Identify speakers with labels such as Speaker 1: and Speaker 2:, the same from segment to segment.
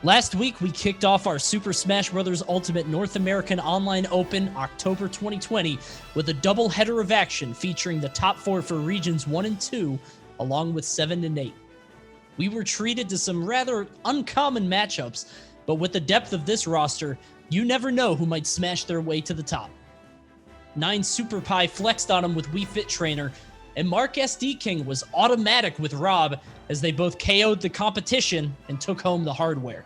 Speaker 1: Last week, we kicked off our Super Smash Bros. Ultimate North American Online Open October 2020 with a double header of action featuring the top 4 for Regions 1 and 2, along with 7 and 8. We were treated to some rather uncommon matchups, but with the depth of this roster, you never know who might smash their way to the top. 9 Super Pie flexed on him with Wii Fit Trainer, and Mark SD King was automatic with Rob as they both KO'd the competition and took home the hardware.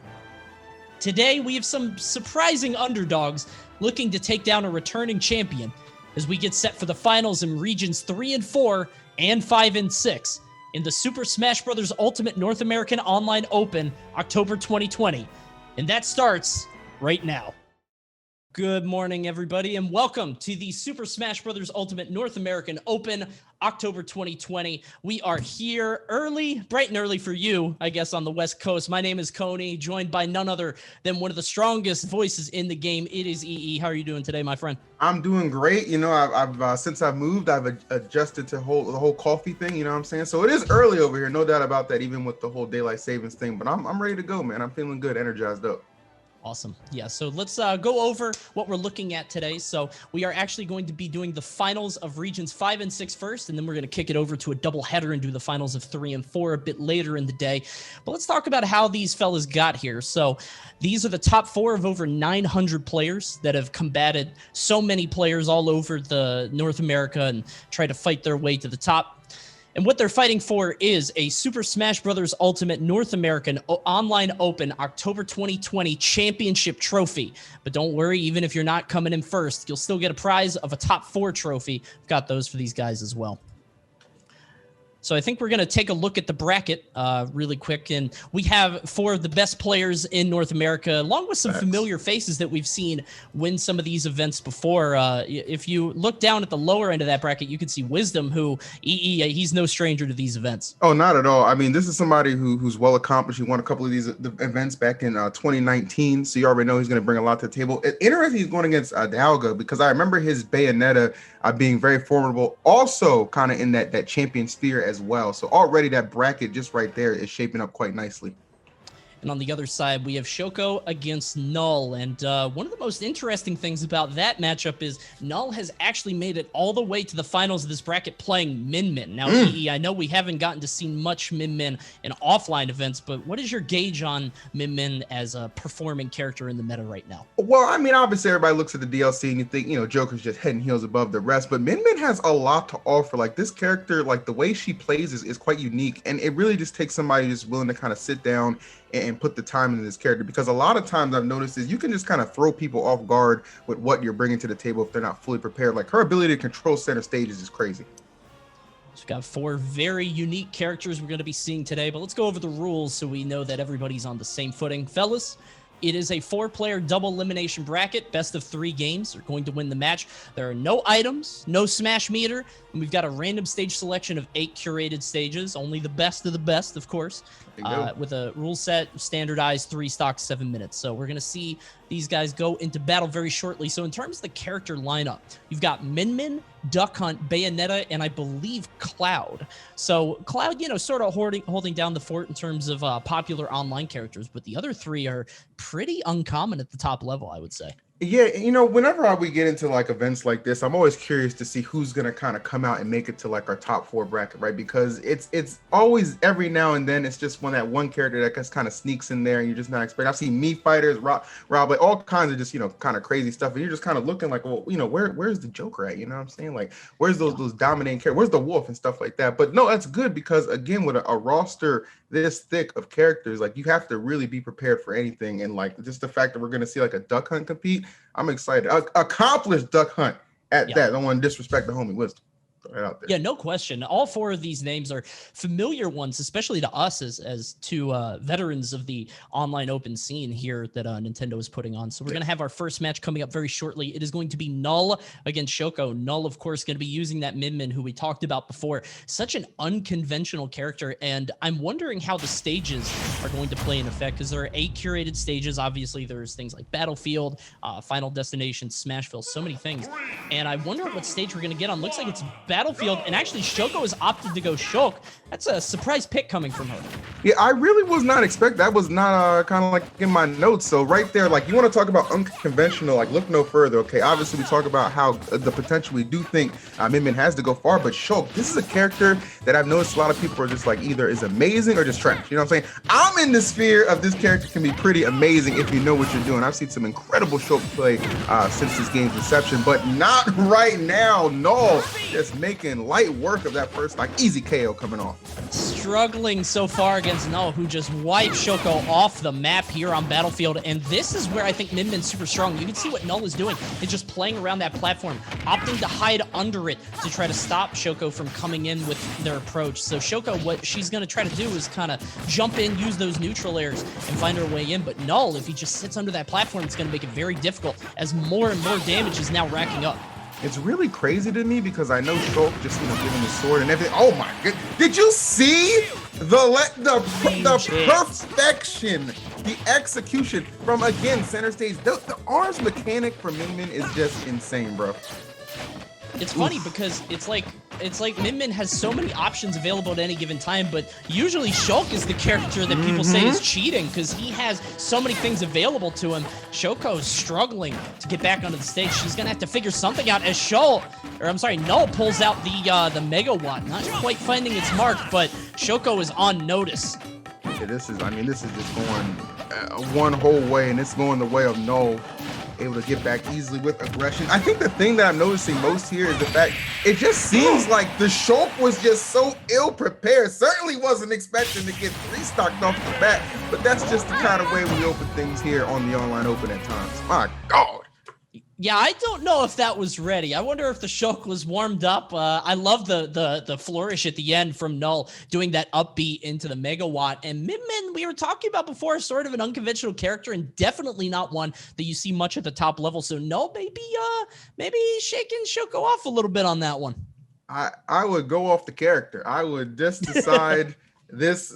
Speaker 1: Today, we have some surprising underdogs looking to take down a returning champion as we get set for the finals in Regions 3 and 4 and 5 and 6 in the Super Smash Bros. Ultimate North American Online Open October 2020. And that starts right now. Good morning, everybody, and welcome to the Super Smash Bros. Ultimate North American Open, October 2020. We are here early, bright and early for you, I guess, on the West Coast. My name is Coney, joined by none other than one of the strongest voices in the game. It is EE. How are you doing today, my friend?
Speaker 2: I'm doing great. You know, I've since I've moved, I've adjusted to the whole coffee thing. You know what I'm saying? So it is early over here, no doubt about that. Even with the whole daylight savings thing, but I'm ready to go, man. I'm feeling good, energized up.
Speaker 1: Awesome. Yeah, so let's go over what we're looking at today. So we are actually going to be doing the finals of Regions 5 and 6 first, and then we're going to kick it over to a double header and do the finals of 3 and 4 a bit later in the day. But let's talk about how these fellas got here. So these are the top 4 of over 900 players that have combated so many players all over the North America and try to fight their way to the top. And what they're fighting for is a Super Smash Bros. Ultimate North American Online Open October 2020 Championship Trophy. But don't worry, even if you're not coming in first, you'll still get a prize of a top 4 trophy. We've got those for these guys as well. So I think we're going to take a look at the bracket really quick. And we have 4 of the best players in North America, along with some familiar faces that we've seen win some of these events before. If you look down at the lower end of that bracket, you can see Wisdom, who he's no stranger to these events.
Speaker 2: Oh, not at all. I mean, this is somebody who's well accomplished. He won a couple of these events back in 2019. So you already know he's going to bring a lot to the table. Interesting, he's going against Dialga, because I remember his Bayonetta being very formidable, also kind of in that champion sphere as well. So already that bracket just right there is shaping up quite nicely.
Speaker 1: And on the other side, we have Shouko against Null. And one of the most interesting things about that matchup is Null has actually made it all the way to the finals of this bracket playing Min Min. Now, I know we haven't gotten to see much Min Min in offline events, but what is your gauge on Min Min as a performing character in the meta right now?
Speaker 2: Well, I mean, obviously everybody looks at the DLC and you think, you know, Joker's just head and heels above the rest, but Min Min has a lot to offer. Like, this character, like the way she plays is quite unique, and it really just takes somebody who's willing to kind of sit down and put the time into this character, because a lot of times I've noticed is you can just kind of throw people off guard with what you're bringing to the table if they're not fully prepared. Like, her ability to control center stages is crazy.
Speaker 1: So we've got 4 very unique characters we're going to be seeing today, but let's go over the rules so we know that everybody's on the same footing. Fellas, it is a 4-player double elimination bracket. Best of 3 games are going to win the match. There are no items, no smash meter, and we've got a random stage selection of 8 curated stages, only the best of the best, of course, with a rule set, standardized 3 stocks, 7 minutes. So we're going to see these guys go into battle very shortly. So in terms of the character lineup, you've got Min Min, Duck Hunt, Bayonetta, and I believe Cloud. So Cloud, you know, sort of holding down the fort in terms of popular online characters, but the other 3 are pretty uncommon at the top level, I would say.
Speaker 2: Yeah, you know, whenever we get into like events like this, I'm always curious to see who's gonna kind of come out and make it to like our top 4 bracket, right? Because it's always, every now and then, it's just that one character that just kind of sneaks in there and you're just not expecting. I've seen Mii Fighters, Rob, like all kinds of just, you know, kind of crazy stuff, and you're just kind of looking like, well, you know, where's the Joker at? You know what I'm saying? Like, where's those dominating characters? Where's the Wolf and stuff like that? But no, that's good, because again, with a roster this thick of characters, like, you have to really be prepared for anything. And like, just the fact that we're going to see like a Duck Hunt compete, I'm excited. Accomplished Duck Hunt at that. I don't want to disrespect the homie Wisdom. Right out there.
Speaker 1: Yeah, no question. All 4 of these names are familiar ones, especially to us as 2 veterans of the online open scene here that Nintendo is putting on. So we're going to have our first match coming up very shortly. It is going to be Null against Shouko. Null, of course, going to be using that Min Min, who we talked about before. Such an unconventional character, and I'm wondering how the stages are going to play in effect, because there are 8 curated stages. Obviously, there's things like Battlefield, Final Destination, Smashville, so many things. And I wonder what stage we're going to get on. Looks like it's battlefield, and actually Shouko has opted to go Shulk. That's a surprise pick coming from her.
Speaker 2: Yeah, I really was not expecting. That was not kind of like in my notes. So right there, like you want to talk about unconventional, like look no further. Okay, obviously we talk about how the potential we do think Min Min has to go far, but Shulk, this is a character that I've noticed a lot of people are just like either is amazing or just trash. You know what I'm saying? I'm in the sphere of this character can be pretty amazing if you know what you're doing. I've seen some incredible Shulk play since this game's inception, but not right now. Null just making light work of that first like easy KO coming off.
Speaker 1: Struggling so far against Null, who just wiped Shouko off the map here on Battlefield, and this is where I think Min Min's super strong. You can see what Null is doing. It's just playing around that platform, opting to hide under it to try to stop Shouko from coming in with their approach. So Shouko, what she's going to try to do is kind of jump in, use those neutral airs, and find her way in. But Null, if he just sits under that platform, it's going to make it very difficult as more and more damage is now racking up.
Speaker 2: It's really crazy to me because I know Shulk just giving the sword and everything. Oh my god! Did you see the perfection, the execution from again center stage? The R's mechanic for Min Min is just insane, bro.
Speaker 1: It's funny because it's like Min Min has so many options available at any given time, but usually Shulk is the character that people say is cheating because he has so many things available to him. Shouko's struggling to get back onto the stage. She's gonna have to figure something out as Null pulls out the Mega Watt, not quite finding its mark, but Shouko is on notice.
Speaker 2: Yeah, this is just going one whole way, and it's going the way of Null. Able to get back easily with aggression. I think the thing that I'm noticing most here is the fact it just seems like the Shulk was just so ill prepared. Certainly wasn't expecting to get 3-stocked off the bat, but that's just the kind of way we open things here on the online open at times. My God.
Speaker 1: Yeah, I don't know if that was ready. I wonder if the Shulk was warmed up. I love the flourish at the end from Null doing that upbeat into the Megawatt. And Min Min, we were talking about before, sort of an unconventional character and definitely not one that you see much at the top level. So Null maybe shaking Shouko off a little bit on that one.
Speaker 2: I would go off the character. I would just decide this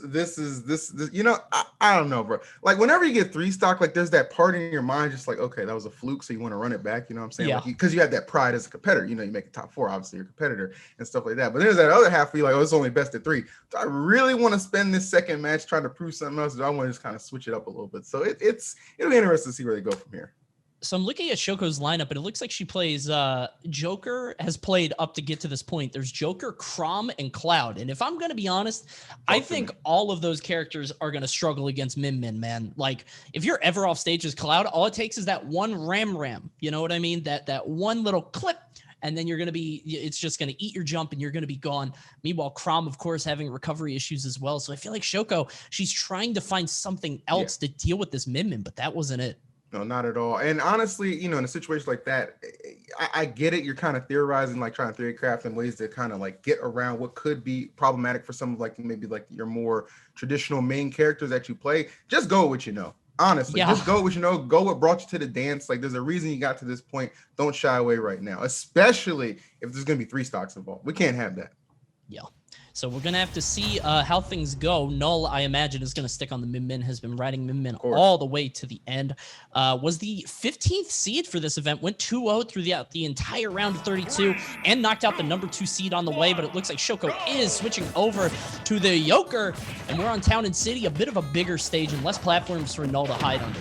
Speaker 2: you know, I don't know, bro. Like whenever you get 3-stock, like there's that part in your mind just like, okay, that was a fluke, so you want to run it back, you know what I'm saying?
Speaker 1: Yeah.
Speaker 2: Like because you have that pride as a competitor, you know, you make a top 4, obviously you're a competitor and stuff like that. But there's that other half where you're like, oh, it's only best of 3. Do I really want to spend this second match trying to prove something else? Do I want to just kind of switch it up a little bit? So it'll be interesting to see where they go from here.
Speaker 1: So I'm looking at Shouko's lineup, and it looks like she plays Joker has played up to get to this point. There's Joker, Chrom, and Cloud. And if I'm going to be honest, I think all of those characters are going to struggle against Min Min, man. Like, if you're ever off stage as Cloud, all it takes is that one ram. You know what I mean? That one little clip, and then it's just going to eat your jump, and you're going to be gone. Meanwhile, Chrom, of course, having recovery issues as well. So I feel like Shouko, she's trying to find something else to deal with this Min Min, but that wasn't it.
Speaker 2: No, not at all. And honestly, you know, in a situation like that, I get it. You're kind of theorizing, like trying to theory craft in ways to kind of like get around what could be problematic for some of like maybe like your more traditional main characters that you play. Just go with what you know. Honestly, just go with what you know. Go what brought you to the dance. Like there's a reason you got to this point. Don't shy away right now, especially if there's going to be 3-stocks involved. We can't have that.
Speaker 1: Yeah. So we're going to have to see how things go. Null, I imagine, is going to stick on the Min Min, has been riding Min Min all the way to the end. Was the 15th seed for this event, went 2-0 through the entire round of 32 and knocked out the number 2 seed on the way, but it looks like Shouko is switching over to the Joker, and we're on Town and City, a bit of a bigger stage and less platforms for Null to hide under.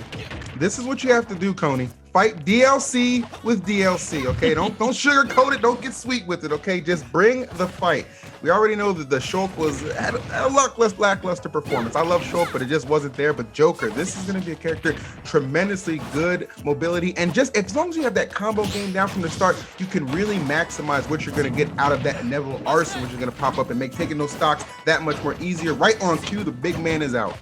Speaker 2: This is what you have to do, Coney. Fight DLC with DLC, okay? Don't sugarcoat it. Don't get sweet with it, okay? Just bring the fight. We already know that the Shulk had a lot less lackluster performance. I love Shulk, but it just wasn't there. But Joker, this is going to be a character, tremendously good mobility. And just as long as you have that combo game down from the start, you can really maximize what you're going to get out of that inevitable arsenal, which is going to pop up and make taking those stocks that much more easier. Right on cue, the big man is out.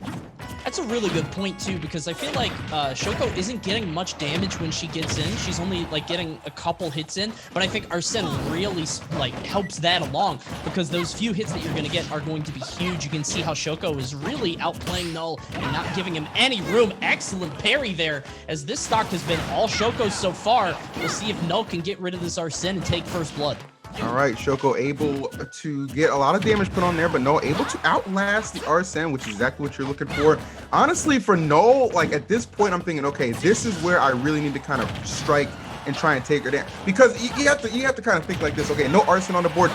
Speaker 1: That's a really good point, too, because I feel like Shouko isn't getting much damage when she gets in. She's only, like, getting a couple hits in, but I think Arsene really, like, helps that along, because those few hits that you're going to get are going to be huge. You can see how Shouko is really outplaying Null and not giving him any room. Excellent parry there, as this stock has been all Shouko so far. We'll see if Null can get rid of this Arsene and take first blood.
Speaker 2: All right, Shouko able to get a lot of damage put on there, but Null able to outlast the Arsene, which is exactly what you're looking for. Honestly, for Null, like at this point, I'm thinking, okay, this is where I really need to kind of strike and try and take her down. Because you have to kind of think like this. Okay, no Arsene on the board.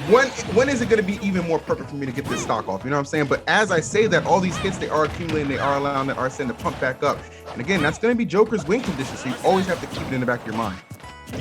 Speaker 2: When is it going to be even more perfect for me to get this stock off? You know what I'm saying? But as I say that, all these hits, they are accumulating, they are allowing that Arsene to pump back up. And again, that's going to be Joker's win condition. So you always have to keep it in the back of your mind.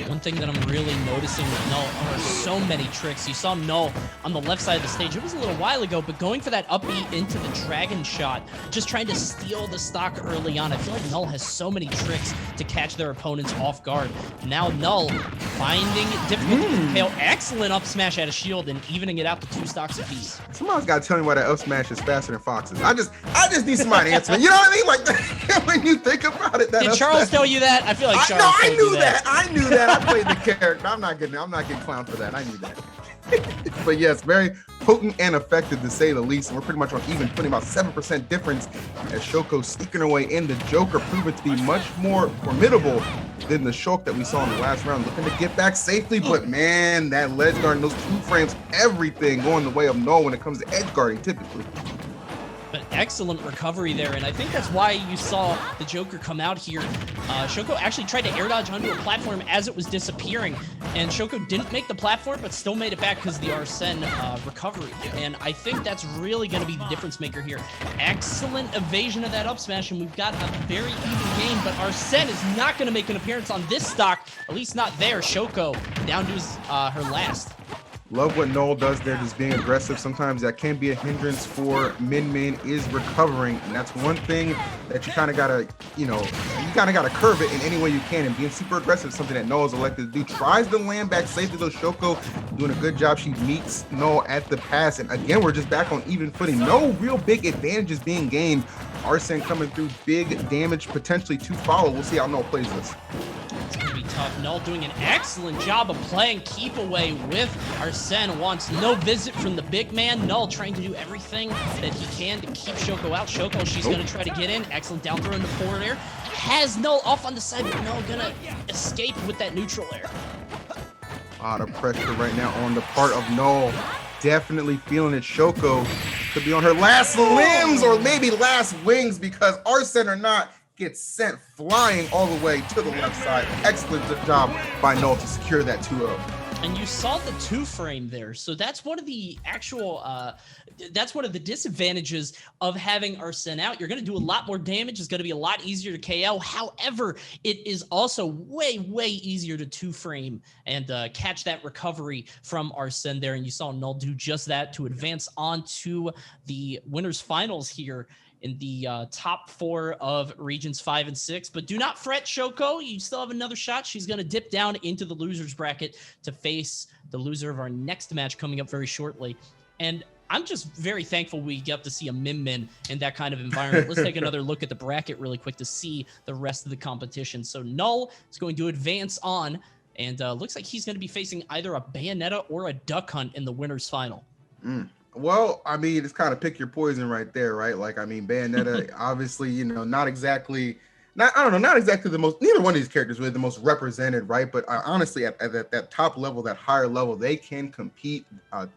Speaker 1: One thing that I'm really noticing with Null are so many tricks. You saw Null on the left side of the stage. It was a little while ago, but going for that up B into the dragon shot, just trying to steal the stock early on. I feel like Null has so many tricks to catch their opponents off guard. Now Null finding difficulty to KO. Excellent up smash at a shield and evening it out to 2 stocks apiece.
Speaker 2: Somebody's got to tell me why that up smash is faster than Fox's. I just need somebody to answer me. You know what I mean? Like when you think about it, that
Speaker 1: did Charles tell you that? I feel like Charles
Speaker 2: I knew that. I knew that. I played the character. I'm not getting clowned for that. I knew that. But yes, very potent and effective to say the least. And we're pretty much on even, putting about 7% difference as Shouko sneaking her way in. The Joker proving to be much more formidable than the Shulk that we saw in the last round, looking to get back safely. But man, that ledge guard and those 2 frames, everything going the way of Null when it comes to edge guarding typically.
Speaker 1: But excellent recovery there, and I think that's why you saw the Joker come out here. Shouko actually tried to air dodge onto a platform as it was disappearing, and Shouko didn't make the platform, but still made it back because of the Arsene recovery. And I think that's really going to be the difference maker here. Excellent evasion of that up smash, and we've got a very even game, but Arsene is not going to make an appearance on this stock, at least not there. Shouko down to his, her last.
Speaker 2: Love what Null does there, just being aggressive. Sometimes that can be a hindrance for Min is recovering. And that's one thing that you kind of got to, you kind of got to curve it in any way you can. And being super aggressive is something that Null is elected to do. Tries to land back safely, though. Shouko doing a good job. She meets Null at the pass. And again, we're just back on even footing. No real big advantages being gained. Arsene coming through, big damage potentially to follow. We'll see how Null plays this.
Speaker 1: It's going to be tough. Null doing an excellent job of playing keep away with Arsene. Wants no visit from the big man. Null trying to do everything that he can to keep Shouko out. Shouko, she's going to try to get in. Excellent down throw into forward air. Has Null off on the side, but Null going to escape with that neutral air.
Speaker 2: A lot of pressure right now on the part of Null. Definitely feeling it. Shouko could be on her last limbs or maybe last wings, because Arsene or not, gets sent flying all the way to the left side. Excellent job by Null to secure that 2-0.
Speaker 1: And you saw the 2-frame there. So that's one of the actual, that's one of the disadvantages of having Arsene out. You're going to do a lot more damage. It's going to be a lot easier to KO. However, it is also way, way easier to 2-frame and catch that recovery from Arsene there. And you saw Null do just that to advance on to the winners finals here in the top 4 of regions 5 and 6. But do not fret, Shouko. You still have another shot. She's going to dip down into the losers bracket to face the loser of our next match coming up very shortly. And I'm just very thankful we get to see a Min in that kind of environment. Let's take another look at the bracket really quick to see the rest of the competition. So Null is going to advance on, and looks like he's going to be facing either a Bayonetta or a Duck Hunt in the winners final.
Speaker 2: Well, I mean, it's kind of pick your poison right there, right? Like, I mean, Bayonetta, obviously, not exactly the most, neither one of these characters really the most represented, right? But honestly, at that top level, that higher level, they can compete.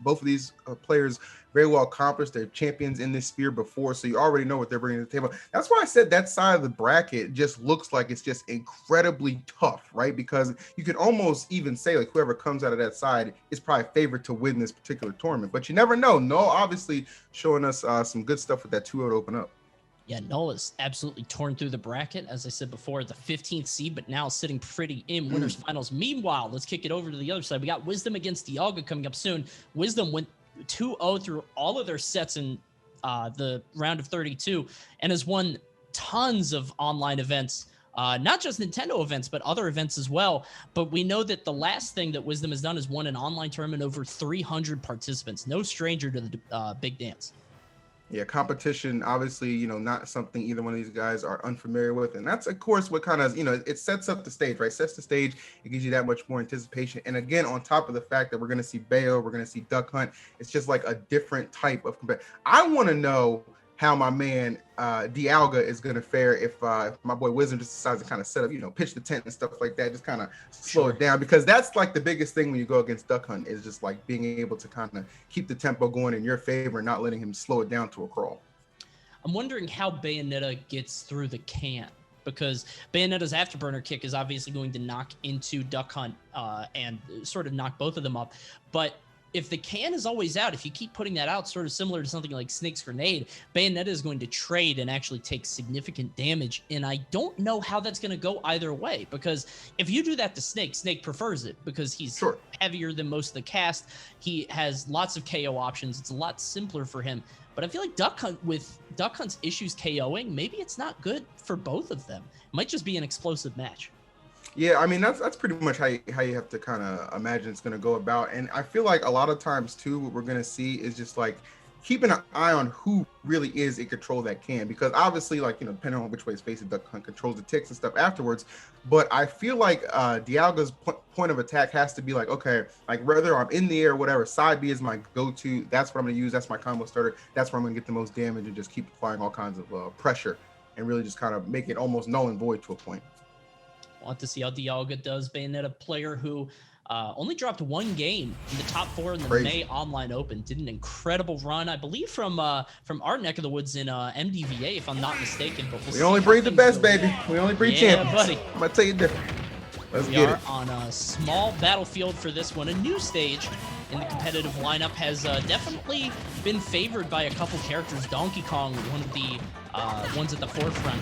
Speaker 2: Both of these players very well accomplished. They're champions in this sphere before, so you already know what they're bringing to the table. That's why I said that side of the bracket just looks like it's just incredibly tough, right? Because you could almost even say like whoever comes out of that side is probably favored to win this particular tournament, but you never know. Null obviously showing us some good stuff with that 2-0 to open up.
Speaker 1: Yeah, Null is absolutely torn through the bracket. As I said before, the 15th seed, but now sitting pretty in winners finals. Meanwhile, let's kick it over to the other side. We got Wisdom against Dialga coming up soon. Wisdom went 2-0 through all of their sets in the round of 32 and has won tons of online events, not just Nintendo events, but other events as well. But we know that the last thing that Wisdom has done is won an online tournament over 300 participants. No stranger to the big dance.
Speaker 2: Yeah, competition, obviously, not something either one of these guys are unfamiliar with. And that's, of course, what kind of, it sets up the stage, right? Sets the stage. It gives you that much more anticipation. And again, on top of the fact that we're going to see Bayo, we're going to see Duck Hunt, it's just like a different type of competition. I want to know how my man Dialga is going to fare if my boy Wisdom just decides to kind of set up, pitch the tent and stuff like that, just kind of slow it down, because that's like the biggest thing when you go against Duck Hunt is just like being able to kind of keep the tempo going in your favor and not letting him slow it down to a crawl.
Speaker 1: I'm wondering how Bayonetta gets through the can. because Bayonetta's Afterburner kick is obviously going to knock into Duck Hunt and sort of knock both of them up. But if the can is always out, if you keep putting that out, sort of similar to something like Snake's Grenade, Bayonetta is going to trade and actually take significant damage. And I don't know how that's going to go either way, because if you do that to Snake, Snake prefers it because he's heavier than most of the cast. He has lots of KO options. It's a lot simpler for him. But I feel like Duck Hunt, with Duck Hunt's issues KOing, maybe it's not good for both of them. It might just be an explosive match.
Speaker 2: Yeah, I mean, that's pretty much how you have to kind of imagine it's going to go about. And I feel like a lot of times, too, what we're going to see is just like keeping an eye on who really is in control that can. Because obviously, like, you know, depending on which way it's facing, Duck Hunt controls the ticks and stuff afterwards. But I feel like Dialga's point of attack has to be like, okay, like whether I'm in the air or whatever, side B is my go-to. That's what I'm going to use. That's my combo starter. That's where I'm going to get the most damage and just keep applying all kinds of pressure and really just kind of make it almost null and void to a point.
Speaker 1: Want to see how Dialga does. Bayonetta player who only dropped one game in the top 4 in the May Online Open. Did an incredible run, I believe, from our neck of the woods in MDVA, if I'm not mistaken. But
Speaker 2: we only breed the best, baby. We only breed champions.
Speaker 1: Buddy.
Speaker 2: I'm gonna tell you different. Let's
Speaker 1: get it. On a small battlefield for this one. A new stage in the competitive lineup has definitely been favored by a couple characters. Donkey Kong, one of the ones at the forefront,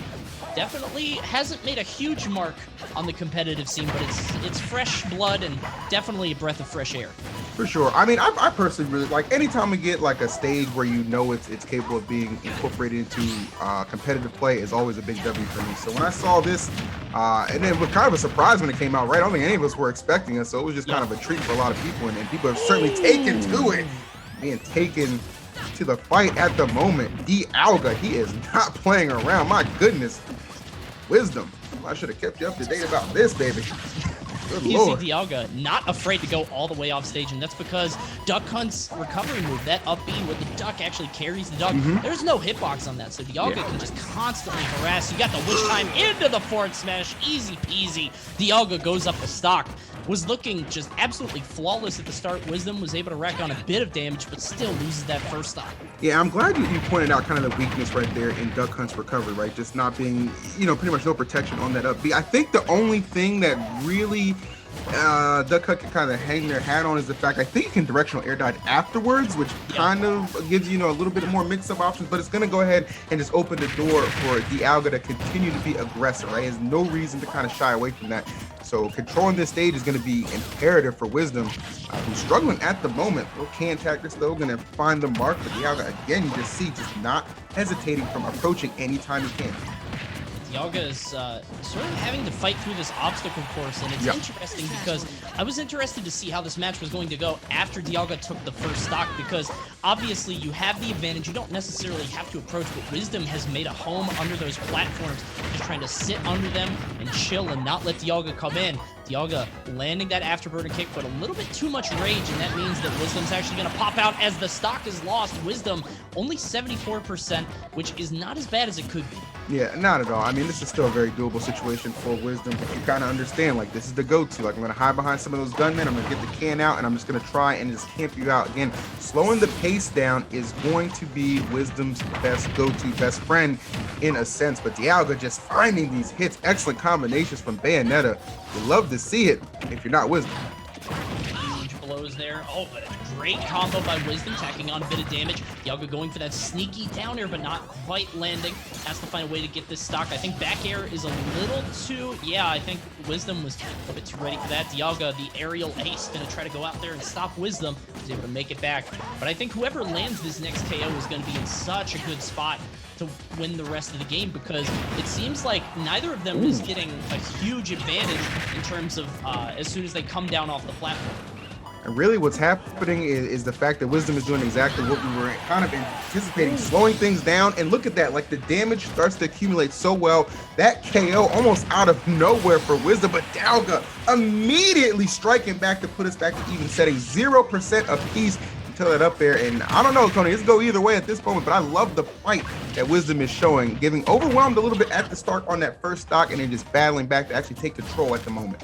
Speaker 1: definitely hasn't made a huge mark on the competitive scene, but it's fresh blood and definitely a breath of fresh air.
Speaker 2: For sure. I mean, I personally really like anytime we get like a stage where you know it's capable of being incorporated into competitive play is always a big W for me. So when I saw this, and it was kind of a surprise when it came out, right? I don't think any of us were expecting it, so it was just kind of a treat for a lot of people, and people have certainly taken to it, being taken to the fight at the moment. Dialga, he is not playing around. My goodness. Wisdom. I should have kept you up to date about this, baby. Good Lord.
Speaker 1: Easy Dialga, not afraid to go all the way off stage, and that's because Duck Hunt's recovery move, that up B where the duck actually carries the duck, there's no hitbox on that, so Dialga can just constantly harass. You got the witch time into the forward smash, easy peasy. Dialga goes up the stock. Was looking just absolutely flawless at the start. Wisdom was able to rack on a bit of damage, but still loses that first stock.
Speaker 2: Yeah, I'm glad you pointed out kind of the weakness right there in Duck Hunt's recovery, right? Just not being, you know, pretty much no protection on that up B. I think the only thing that really Duck Hunt can kind of hang their hat on is the fact I think you can directional air dodge afterwards, which kind of gives you know a little bit more mix-up options, but it's going to go ahead and just open the door for Dialga to continue to be aggressive, right? There's no reason to kind of shy away from that. So controlling this stage is going to be imperative for Wisdom, who's struggling at the moment. Little can tactics though, going to find the mark for Dialga. Again, you just see just not hesitating from approaching anytime he can.
Speaker 1: Dialga is sort of having to fight through this obstacle course, and it's interesting because I was interested to see how this match was going to go after Dialga took the first stock, because obviously you have the advantage. You don't necessarily have to approach, but Wisdom has made a home under those platforms, just trying to sit under them and chill and not let Dialga come in. Dialga landing that afterburner kick, but a little bit too much rage, and that means that Wisdom's actually going to pop out as the stock is lost. Wisdom only 74%, which is not as bad as it could be.
Speaker 2: Yeah, not at all. I mean, this is still a very doable situation for Wisdom. But you kind of understand, like, this is the go-to. Like, I'm going to hide behind some of those gunmen. I'm going to get the can out, and I'm just going to try and just camp you out. Again, slowing the pace down is going to be Wisdom's best go-to, best friend in a sense. But Dialga just finding these hits, excellent combinations from Bayonetta. You love to see it if you're not Wisdom.
Speaker 1: Huge blows there. Oh, but a great combo by Wisdom, tacking on a bit of damage. Dialga going for that sneaky down air, but not quite landing. Has to find a way to get this stock. I think back air is a little too... Yeah, I think Wisdom was a bit too ready for that. Dialga, the aerial ace, going to try to go out there and stop Wisdom. He's able to make it back. But I think whoever lands this next KO is going to be in such a good spot to win the rest of the game, because it seems like neither of them is getting a huge advantage in terms of as soon as they come down off the platform.
Speaker 2: And really what's happening is the fact that Wisdom is doing exactly what we were kind of anticipating, slowing things down. And look at that, like the damage starts to accumulate so well. That KO almost out of nowhere for Wisdom, but Dialga immediately striking back to put us back to even setting 0% apiece. Tell that up there, and I don't know, Tony, it's go either way at this moment, but I love the fight that Wisdom is showing, getting overwhelmed a little bit at the start on that first stock and then just battling back to actually take control at the moment.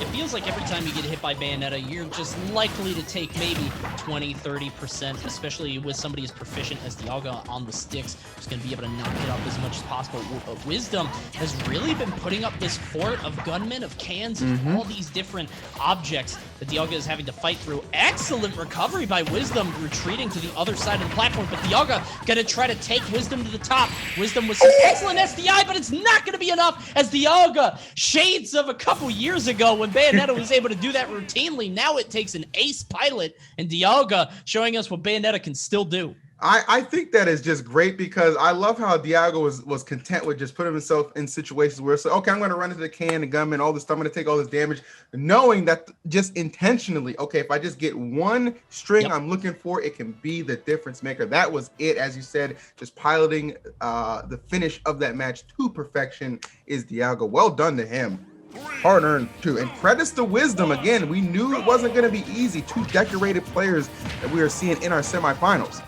Speaker 1: it feels like every time you get hit by Bayonetta, you're just likely to take maybe 20, 30%, especially with somebody as proficient as Dialga on the sticks, who's going to be able to knock it up as much as possible. Wisdom has really been putting up this fort of gunmen, of cans, and all these different objects that Dialga is having to fight through. Excellent recovery by Wisdom, retreating to the other side of the platform, but Dialga gonna try to take Wisdom to the top. Wisdom with some excellent SDI, but it's not gonna be enough as Dialga, shades of a couple years ago when Bayonetta was able to do that routinely. Now it takes an ace pilot, and Dialga showing us what Bayonetta can still do.
Speaker 2: I think that is just great because I love how Dialga was content with just putting himself in situations where it's like, okay, I'm going to run into the can, the gunman, all this stuff. I'm going to take all this damage, knowing that just intentionally, okay, if I just get one string I'm looking for, it can be the difference maker. That was it, as you said, just piloting the finish of that match to perfection is Dialga. Well done to him. Hard earned too, and credits to Wisdom again. We knew it wasn't going to be easy. Two decorated players that we are seeing in our semifinals.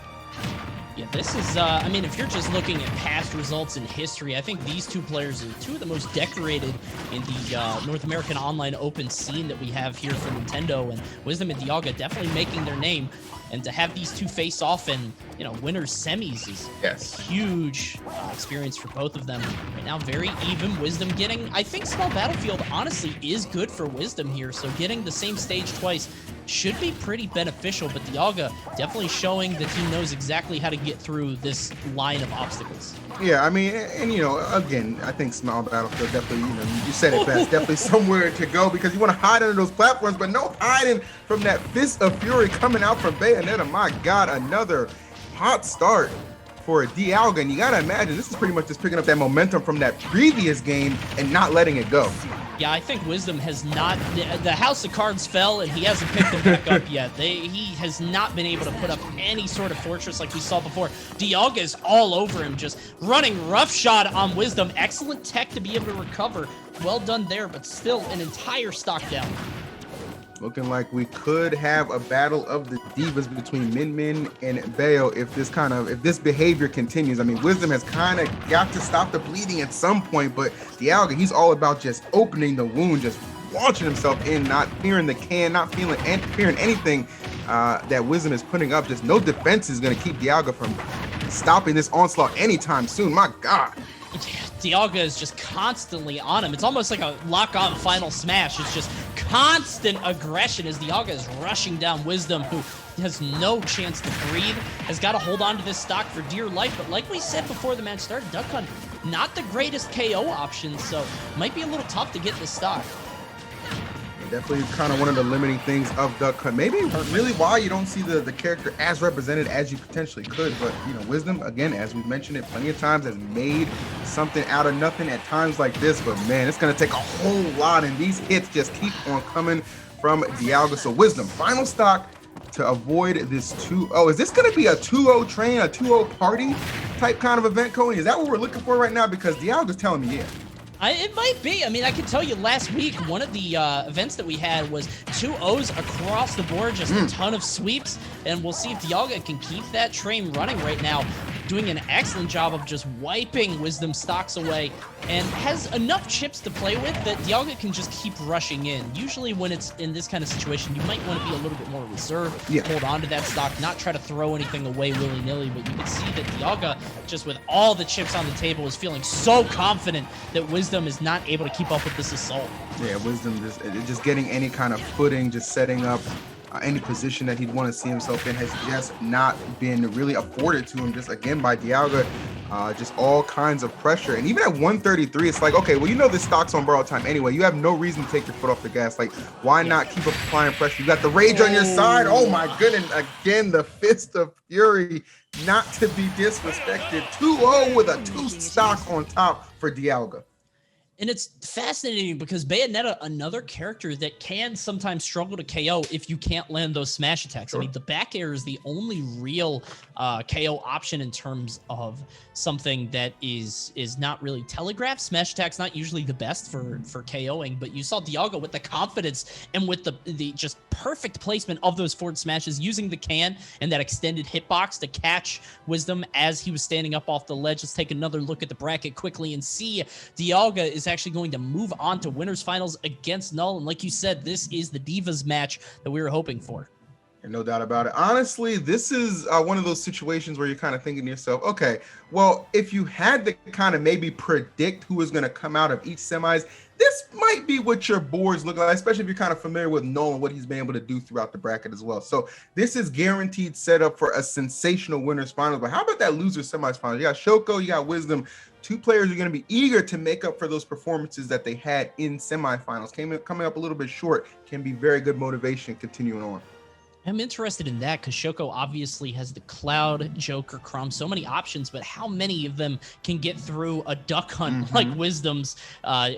Speaker 1: Yeah, this is, I mean, if you're just looking at past results in history, I think these two players are two of the most decorated in the North American Online Open scene that we have here for Nintendo, and Wisdom and Dialga definitely making their name. And to have these two face off in, you know, winners semis is a huge experience for both of them. Right now, very even. Wisdom getting, I think Small Battlefield honestly is good for Wisdom here. So getting the same stage twice should be pretty beneficial, but Dialga definitely showing that he knows exactly how to get through this line of obstacles.
Speaker 2: Yeah, I mean, and you know, again, I think Small Battlefield definitely, you know, you said it best, definitely somewhere to go because you want to hide under those platforms, but no hiding from that fist of fury coming out from Bayonetta. My God, another hot start for Dialga, and you gotta imagine this is pretty much just picking up that momentum from that previous game and not letting it go.
Speaker 1: Yeah, I think Wisdom has not, the house of cards fell and he hasn't picked them back up yet. He has not been able to put up any sort of fortress like we saw before. Dialga is all over him, just running roughshod on Wisdom. Excellent tech to be able to recover. Well done there, but still an entire stock down.
Speaker 2: Looking like we could have a battle of the divas between Min Min and Bayo if this behavior continues. I mean, Wisdom has kind of got to stop the bleeding at some point, but Dialga, he's all about just opening the wound, just launching himself in, not fearing the can, not fearing anything that Wisdom is putting up. Just no defense is going to keep Dialga from stopping this onslaught anytime soon. My God.
Speaker 1: Dialga is just constantly on him. It's almost like a lock-on final smash. It's just constant aggression as Dialga is rushing down Wisdom, who has no chance to breathe, has got to hold on to this stock for dear life. But like we said before the match started, Duck Hunt, not the greatest KO option, so might be a little tough to get this stock.
Speaker 2: Definitely kind of one of the limiting things of Duck Hunt. Maybe really why you don't see the character as represented as you potentially could. But, you know, Wisdom, again, as we've mentioned it plenty of times, has made something out of nothing at times like this. But, man, it's going to take a whole lot. And these hits just keep on coming from Dialga. So, Wisdom, final stock to avoid this 2-0. Is this going to be a 2-0 train, a 2-0 party type kind of event, Cody? Is that what we're looking for right now? Because Dialga's telling me, yeah.
Speaker 1: It might be. I mean, I can tell you last week, one of the events that we had was 2-0s across the board, just a ton of sweeps, and we'll see if Dialga can keep that train running right now, doing an excellent job of just wiping Wisdom stocks away, and has enough chips to play with that Dialga can just keep rushing in. Usually when it's in this kind of situation, you might want to be a little bit more reserved, hold on to that stock, not try to throw anything away willy-nilly, but you can see that Dialga, just with all the chips on the table, is feeling so confident that Wisdom is not able to keep up with this assault.
Speaker 2: Yeah, Wisdom just getting any kind of footing, just setting up any position that he'd want to see himself in has just not been really afforded to him, just again by Dialga. Just all kinds of pressure. And even at 133, it's like, okay, well, you know this stock's on borrowed time anyway. You have no reason to take your foot off the gas. Like, why not keep applying pressure? You got the rage on your side. Oh my goodness. Again, the fist of fury, not to be disrespected. 2-0 with a 2 stock on top for Dialga.
Speaker 1: And it's fascinating because Bayonetta, another character that can sometimes struggle to KO if you can't land those smash attacks. Sure. I mean, the back air is the only real KO option in terms of something that is not really telegraphed. Smash attack's not usually the best for KOing, but you saw Dialga with the confidence and with the just perfect placement of those forward smashes, using the can and that extended hitbox to catch Wisdom as he was standing up off the ledge. Let's take another look at the bracket quickly and see Dialga is actually going to move on to winners finals against Null. And like you said, this is the Divas match that we were hoping for.
Speaker 2: And no doubt about it. Honestly, this is one of those situations where you're kind of thinking to yourself, okay, well, if you had to kind of maybe predict who is going to come out of each semis, this might be what your boards look like, especially if you're kind of familiar with Null and what he's been able to do throughout the bracket as well. So this is guaranteed setup for a sensational winners finals. But how about that loser semis finals? You got Shouko, you got Wisdom. Two players are going to be eager to make up for those performances that they had in semifinals. Coming up a little bit short can be very good motivation continuing on.
Speaker 1: I'm interested in that because Shouko obviously has the Cloud, Joker, Crumb, so many options, but how many of them can get through a duck hunt like Wisdom's?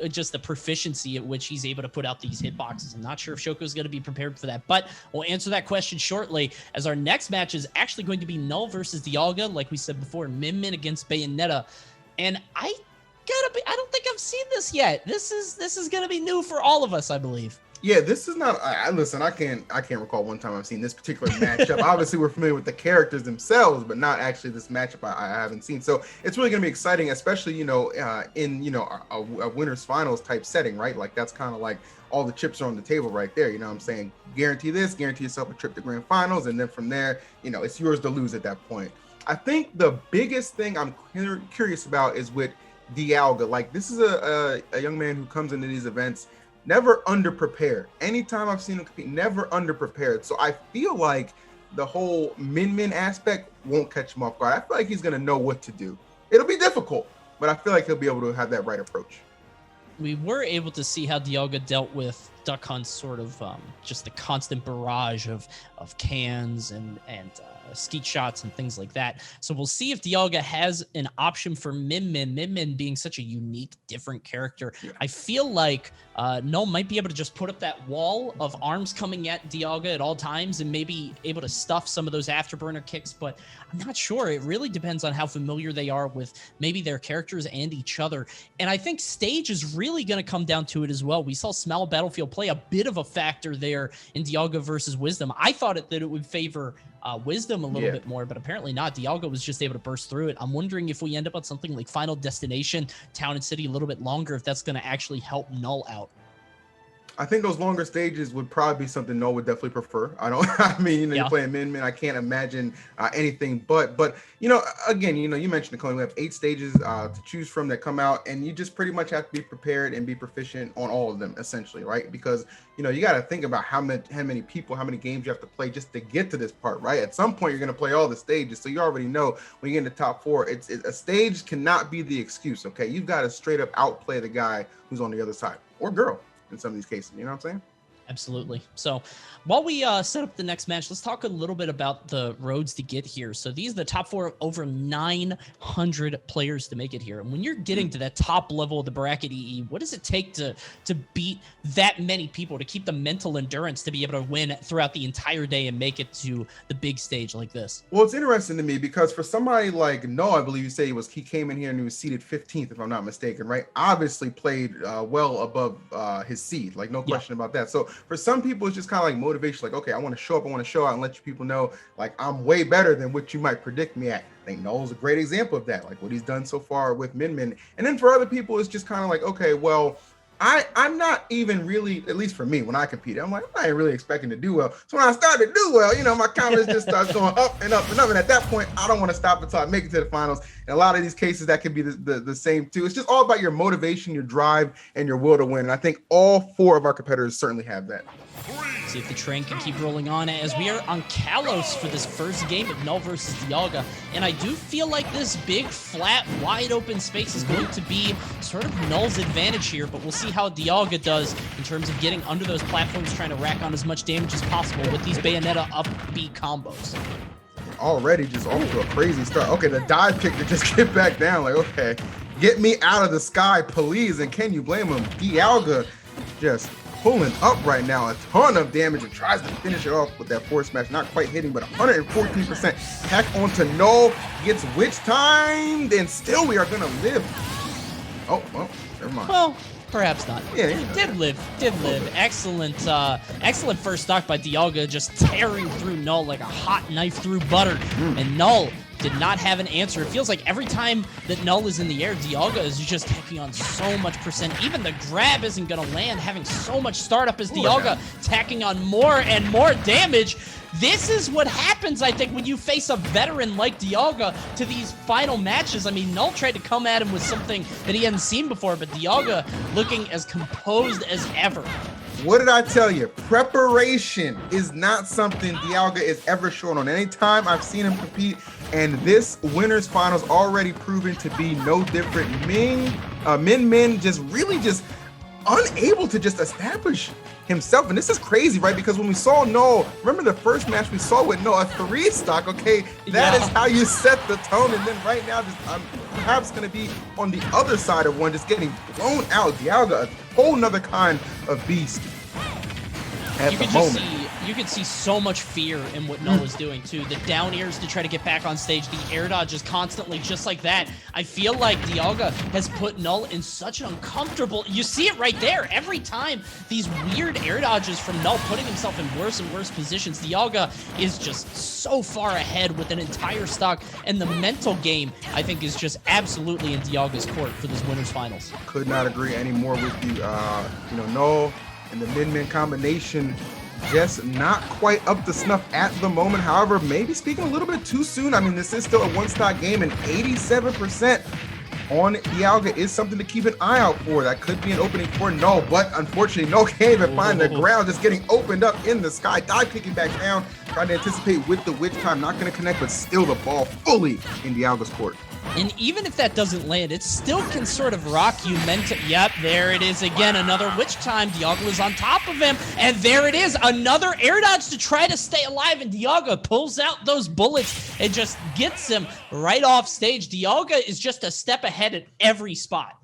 Speaker 1: Just the proficiency at which he's able to put out these hitboxes. I'm not sure if Shoko's going to be prepared for that, but we'll answer that question shortly, as our next match is actually going to be Null versus Dialga, like we said before, Min Min against Bayonetta. And I don't think I've seen this yet. This is going to be new for all of us, I believe.
Speaker 2: Yeah, this is not. Listen, I can't recall one time I've seen this particular matchup. Obviously, we're familiar with the characters themselves, but not actually this matchup. I haven't seen. So it's really going to be exciting, especially in a winners finals type setting, right? Like that's kind of like all the chips are on the table right there. You know what I'm saying? Guarantee this, guarantee yourself a trip to grand finals, and then from there, it's yours to lose at that point. I think the biggest thing I'm curious about is with Dialga. Like this is a young man who comes into these events never underprepared. Anytime I've seen him compete, never underprepared. So I feel like the whole Min aspect won't catch him off guard. I feel like he's going to know what to do. It'll be difficult, but I feel like he'll be able to have that right approach.
Speaker 1: We were able to see how Dialga dealt with Duck Hunt's sort of just the constant barrage of cans and skeet shots and things like that. So we'll see if Dialga has an option for Min Min being such a unique, different character. Yeah. I feel like Null might be able to just put up that wall of arms coming at Dialga at all times and maybe able to stuff some of those afterburner kicks, but I'm not sure. It really depends on how familiar they are with maybe their characters and each other. And I think stage is really going to come down to it as well. We saw Smell Battlefield play a bit of a factor there in Dialga versus Wisdom. I thought that it would favor Wisdom a little bit more, but apparently not. Dialga was just able to burst through it. I'm wondering if we end up on something like Final Destination, Town and City a little bit longer, if that's going to actually help Null out.
Speaker 2: I think those longer stages would probably be something Null would definitely prefer. You're playing Min. I can't imagine anything but again, you mentioned, Coney, we have 8 stages to choose from that come out, and you just pretty much have to be prepared and be proficient on all of them, essentially, right? Because, you got to think about how many people, how many games you have to play just to get to this part, right? At some point, you're going to play all the stages, so you already know when you get in the top 4, a stage cannot be the excuse, okay? You've got to straight up outplay the guy who's on the other side, or girl. In some of these cases, you know what I'm saying?
Speaker 1: Absolutely. So while we set up the next match, let's talk a little bit about the roads to get here. So these are the top 4 of over 900 players to make it here. And when you're getting to that top level of the bracket EE, what does it take to beat that many people, to keep the mental endurance to be able to win throughout the entire day and make it to the big stage like this?
Speaker 2: Well, it's interesting to me because for somebody like Null, I believe you say he came in here and he was seeded 15th, if I'm not mistaken, right? Obviously played well above his seed, like no question about that. So for some people, it's just kind of like motivation, like, okay, I want to show up, I want to show out and let you people know, like, I'm way better than what you might predict me at. I think Null's a great example of that, like what he's done so far with Min. And then for other people, it's just kind of like, okay, well, I'm not even really, at least for me, when I compete, I'm like, I ain't really expecting to do well. So when I start to do well, my confidence just starts going up and up and up. And at that point, I don't want to stop until I make it to the finals. In a lot of these cases, that could be the same too. It's just all about your motivation, your drive, and your will to win. And I think all 4 of our competitors certainly have that.
Speaker 1: See if the train can keep rolling on as we are on Kalos for this first game of Null versus Dialga. And I do feel like this big, flat, wide open space is going to be sort of Null's advantage here, but we'll see how Dialga does in terms of getting under those platforms, trying to rack on as much damage as possible with these Bayonetta up B combos.
Speaker 2: Already just off to a crazy start. Okay, the dive kick to just get back down. Like, okay, get me out of the sky, please. And can you blame him? Dialga just pulling up right now, a ton of damage, and tries to finish it off with that force smash. Not quite hitting, but 114% hack onto Null. Gets witch timed, and still we are gonna live. Oh, well, never mind.
Speaker 1: Well, perhaps not.
Speaker 2: Yeah,
Speaker 1: Did live. Excellent first stock by Dialga, just tearing through Null like a hot knife through butter. And Null did not have an answer. It feels like every time that Null is in the air, Dialga is just taking on so much percent. Even the grab isn't going to land, having so much startup as Dialga tacking on more and more damage. This is what happens, I think, when you face a veteran like Dialga to these final matches. I mean, Null tried to come at him with something that he hadn't seen before, but Dialga looking as composed as ever.
Speaker 2: What did I tell you? Preparation is not something Dialga is ever shown on any time I've seen him compete, and this winners finals already proven to be no different. Min just really just unable to just establish himself, and this is crazy, right? Because when we saw Null, remember the first match we saw with Null, a 3 stock, okay? That is how you set the tone, and then right now, just perhaps going to be on the other side of one, just getting blown out. Dialga, a whole nother kind of beast at the moment.
Speaker 1: You could see so much fear in what Null is doing too. The down airs to try to get back on stage, the air dodges constantly just like that. I feel like Dialga has put Null in such an uncomfortable, you see it right there. Every time these weird air dodges from Null putting himself in worse and worse positions, Dialga is just so far ahead with an entire stock, and the mental game, I think, is just absolutely in Dialga's court for this winners finals.
Speaker 2: Could not agree any more with you. Null and the Min combination just not quite up to snuff at the moment. However, maybe speaking a little bit too soon. I mean, this is still a one-stock game, and 87% on Dialga is something to keep an eye out for. That could be an opening for Null, but unfortunately, Null can't even find the ground, just getting opened up in the sky. Dive kicking back down, trying to anticipate with the witch time, not going to connect, but still the ball fully in Dialga's court.
Speaker 1: And even if that doesn't land, it still can sort of rock you mentally. Yep, there it is again. Another witch time. Dialga was on top of him. And there it is. Another air dodge to try to stay alive. And Dialga pulls out those bullets and just gets him right off stage. Dialga is just a step ahead at every spot.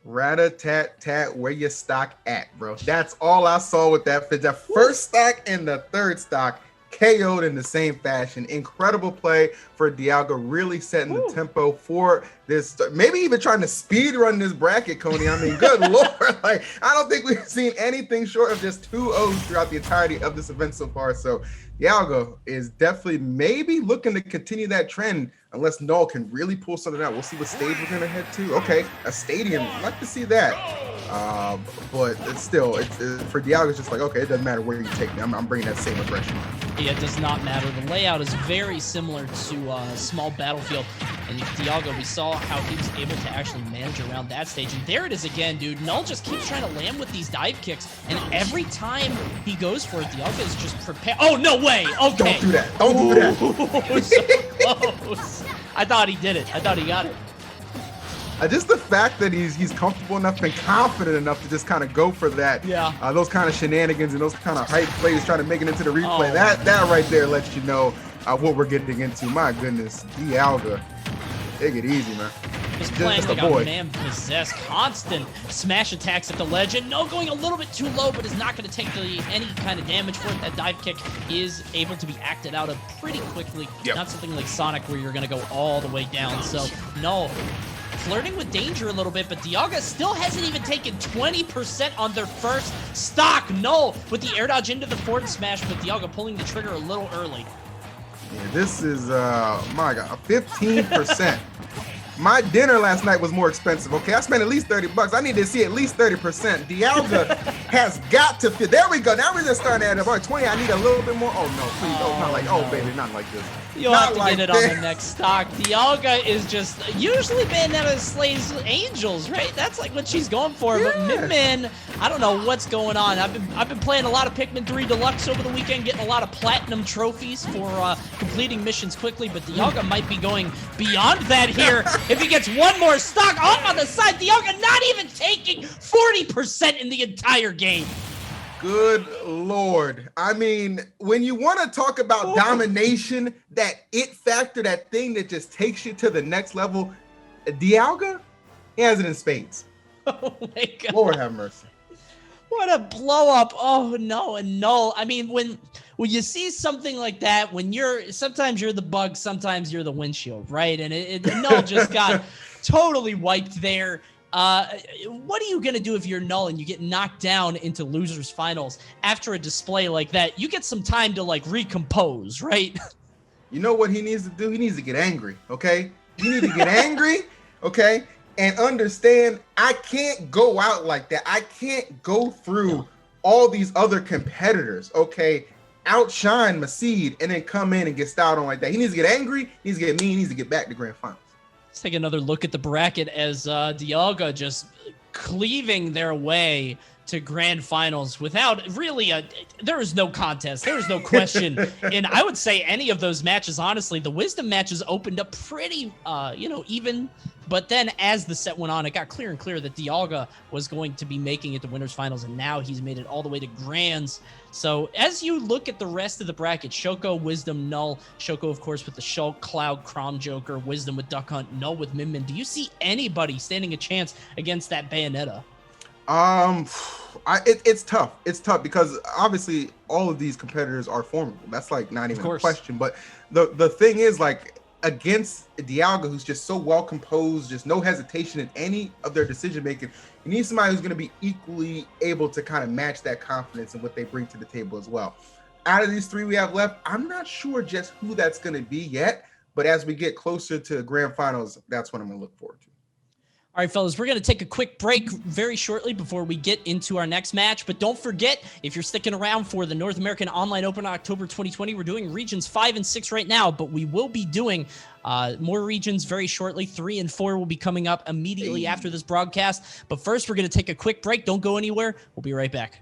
Speaker 2: Rat-a-tat-tat, where your stock at, bro? That's all I saw with that. The first stock and the third stock KO'd in the same fashion. Incredible play for Dialga, really setting the tempo for this. Maybe even trying to speed run this bracket, Coney. I mean, good lord. Like, I don't think we've seen anything short of just 2 O's throughout the entirety of this event so far. So Dialga is definitely maybe looking to continue that trend unless Null can really pull something out. We'll see what stage we're going to head to. Okay, a stadium. I'd like to see that. But it's still, for Dialga, it's just like, okay, it doesn't matter where you take me. I'm bringing that same aggression.
Speaker 1: Yeah, it does not matter. The layout is very similar to a small battlefield. And Dialga, we saw how he was able to actually manage around that stage. And there it is again, dude. Null just keeps trying to land with these dive kicks. And every time he goes for it, Dialga is just prepared. Oh, no way. Okay.
Speaker 2: Don't do that. Don't do that.
Speaker 1: So close. I thought he did it. I thought he got it.
Speaker 2: Just the fact that he's comfortable enough and confident enough to just kind of go for that, those kind of shenanigans and those kind of hype plays, trying to make it into the replay. That right there lets you know what we're getting into. My goodness, Dialga, take it easy, man.
Speaker 1: Just playing like a man possessed, constant smash attacks at the ledge, and Null going a little bit too low, but is not going to take any kind of damage for it. That dive kick is able to be acted out of pretty quickly. Not something like Sonic where you're going to go all the way down. So Null flirting with danger a little bit, but Dialga still hasn't even taken 20% on their first stock. Null with the air dodge into the forward smash, but Dialga pulling the trigger a little early.
Speaker 2: Yeah, this is, my God, 15%. My dinner last night was more expensive, okay? I spent at least $30. I need to see at least 30%. Dialga has got to fit. There we go. Now we're just starting to add up. All right, 20, I need a little bit more. Oh, no, please. Oh, not like, oh, baby, not like this.
Speaker 1: You'll have to get it on the next stock. Dialga is just usually Bayonetta slays angels, right? That's like what she's going for. But Min, I don't know what's going on. I've been playing a lot of Pikmin 3 Deluxe over the weekend, getting a lot of platinum trophies for completing missions quickly. But Dialga might be going beyond that here. If he gets one more stock off on the side, Dialga not even taking 40% in the entire game.
Speaker 2: Good Lord. I mean, when you want to talk about domination, that it factor, that thing that just takes you to the next level, Dialga, he has it in spades.
Speaker 1: Oh my God.
Speaker 2: Lord have mercy.
Speaker 1: What a blow up. Oh no, and Null. I mean, when you see something like that, sometimes you're the bug, sometimes you're the windshield, right? And Null just got totally wiped there. What are you going to do if you're Null and you get knocked down into losers finals after a display like that? You get some time to like recompose, right?
Speaker 2: You know what he needs to do? He needs to get angry, okay? You need to get angry, okay? And understand I can't go out like that. I can't go through all these other competitors, okay? Outshine Maseed and then come in and get styled on like that. He needs to get angry. He needs to get mean. He needs to get back to grand finals.
Speaker 1: Let's take another look at the bracket as Dialga just cleaving their way to grand finals without really there is no contest. There is no question. And I would say any of those matches, honestly, the Wisdom matches opened up pretty, even. But then as the set went on, it got clear and clear that Dialga was going to be making it to winners finals. And now he's made it all the way to grands. So as you look at the rest of the bracket, Shouko, Wisdom, Null, Shouko, of course, with the Shulk, Cloud, Crom Joker, Wisdom with Duck Hunt, Null with Min Min. Do you see anybody standing a chance against that Bayonetta?
Speaker 2: It's tough. It's tough because obviously all of these competitors are formidable. That's like not even a question. But the thing is, like, against Dialga, who's just so well composed, just no hesitation in any of their decision making, you need somebody who's going to be equally able to kind of match that confidence and what they bring to the table as well. Out of these three we have left, I'm not sure just who that's going to be yet. But as we get closer to grand finals, that's what I'm going to look forward to.
Speaker 1: All right, fellas, we're going to take a quick break very shortly before we get into our next match. But don't forget, if you're sticking around for the North American Online Open October 2020, we're doing Regions 5 and 6 right now, but we will be doing more regions very shortly. 3 and 4 will be coming up immediately after this broadcast. But first, we're going to take a quick break. Don't go anywhere. We'll be right back.